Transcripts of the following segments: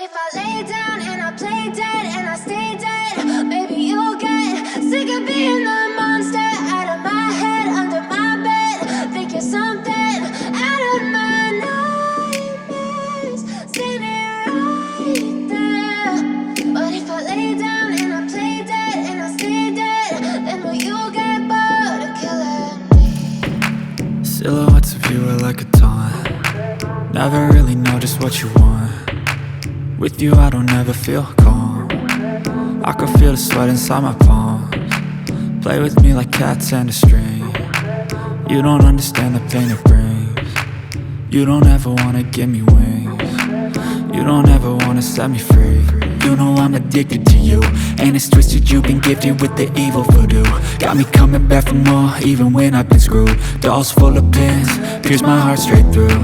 if I lay down and I play dead and I stay dead, maybe you'll get sick of being the monster out of my head, under my bed. Think you're something out of my nightmares, standing right there. But if I lay down and I play dead and I stay dead, then will you get bored of killing me? Silhouettes of you are like a taunt. Never really know just what you want. With you I don't ever feel calm. I can feel the sweat inside my palms. Play with me like cats and a string. You don't understand the pain it brings. You don't ever wanna give me wings. You don't ever wanna set me free. You know I'm addicted to you, and it's twisted, you've been gifted with the evil voodoo. Got me coming back for more, even when I've been screwed. Dolls full of pins, pierce my heart straight through.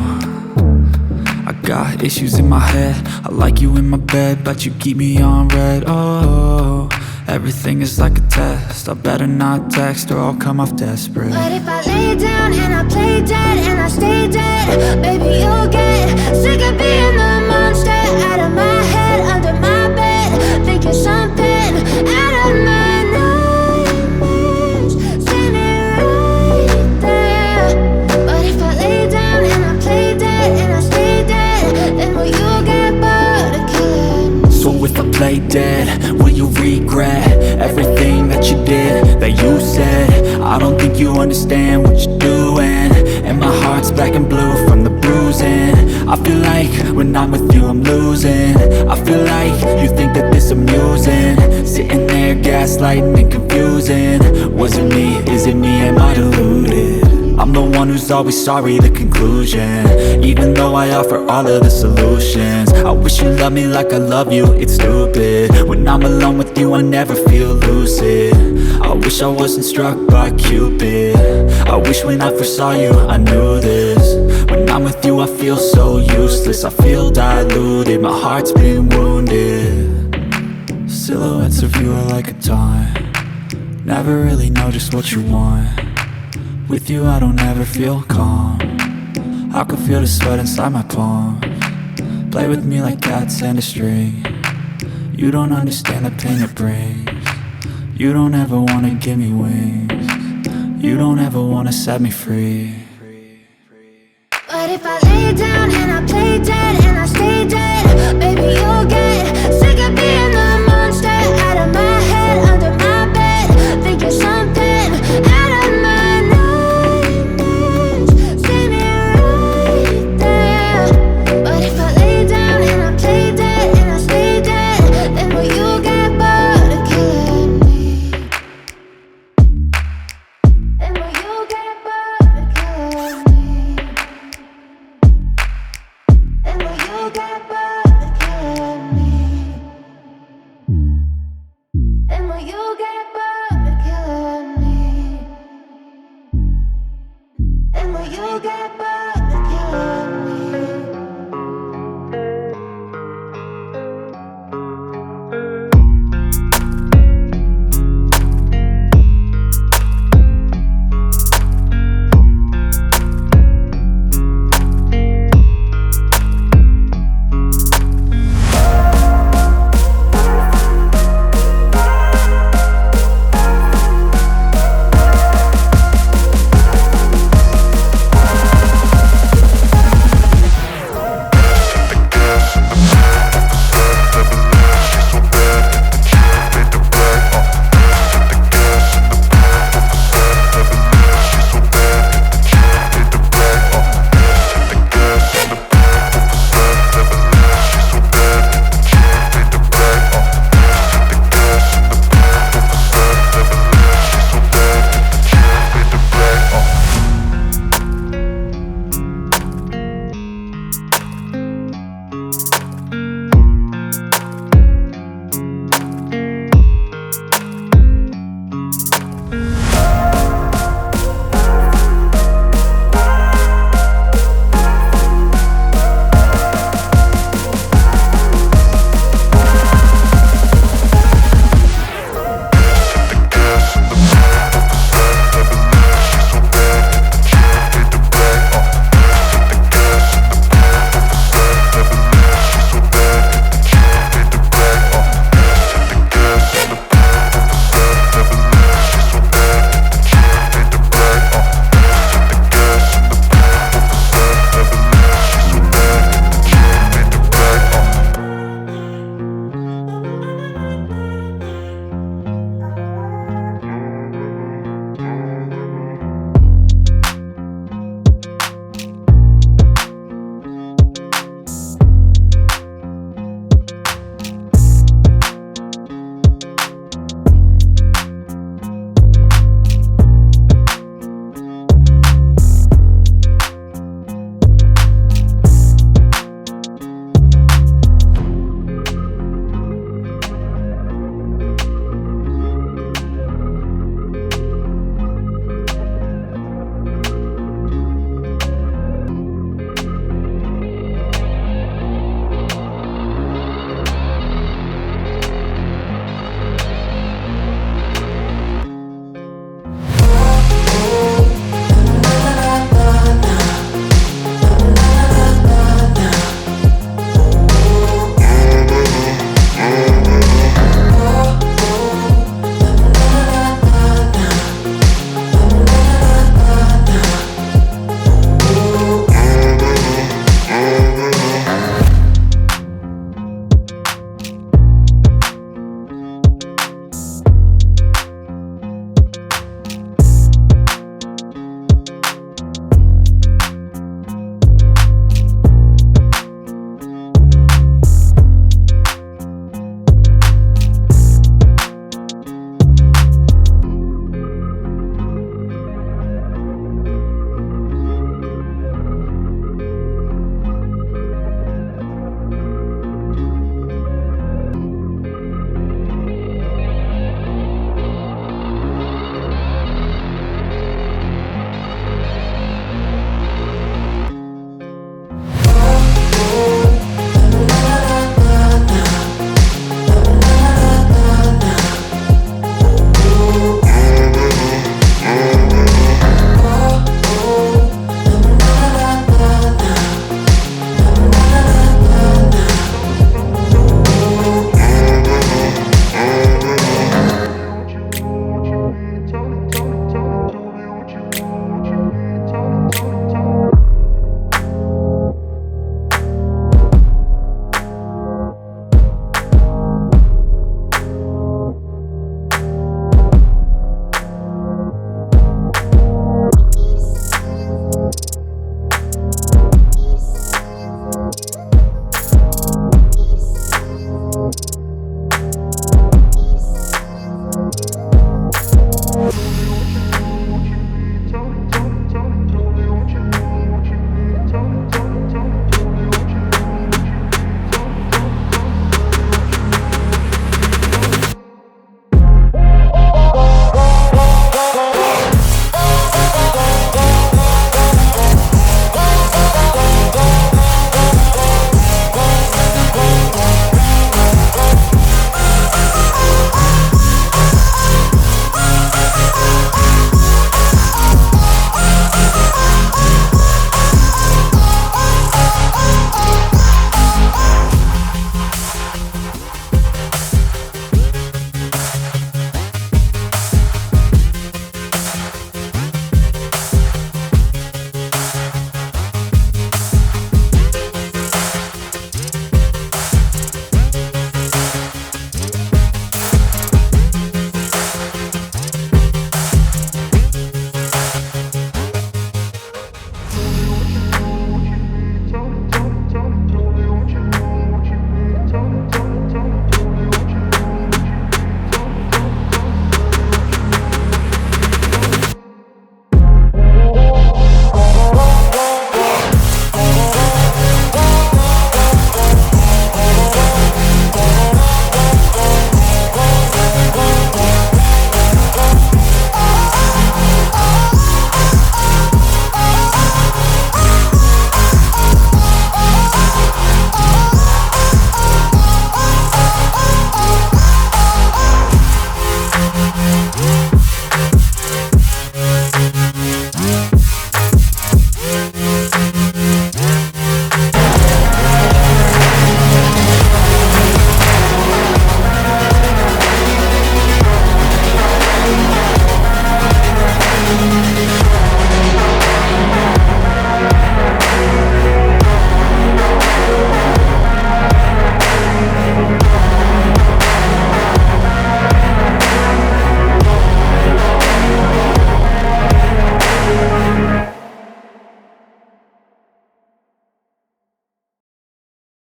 I got issues in my head, I like you in my bed, but you keep me on red. Oh, everything is like a test, I better not text or I'll come off desperate. But if I lay down and I play dead and I stay dead, baby you'll get sick of being the monster out of my head, under my bed. Think you're something out of my nightmares, standing right there. But if I lay down and I play dead and I stay dead, then will you get bored of killing me? So if I play dead, will you regret everything that you did, that you said? I don't think you understand what you're doing, and my heart's black and blue from the bruising. I feel like when I'm with you I'm losing. I feel like you think that this amusing, sitting there gaslighting and confusing. Was it me? Is it me? Am I deluded? I'm the one who's always sorry, the conclusion, even though I offer all of the solutions. I wish you loved me like I love you, it's stupid. When I'm alone with you I never feel lucid. I wish I wasn't struck by Cupid. I wish when I first saw you I knew this. When I'm with you I feel so useless, I feel diluted, my heart's been wounded. Silhouettes of you are like a taunt. Never really know just what you want. With you I don't ever feel calm. I can feel the sweat inside my palms. Play with me like cats and a string. You don't understand the pain it brings. You don't ever wanna give me wings. You don't ever wanna set me free. But if I lay down and I play dead and I stay dead,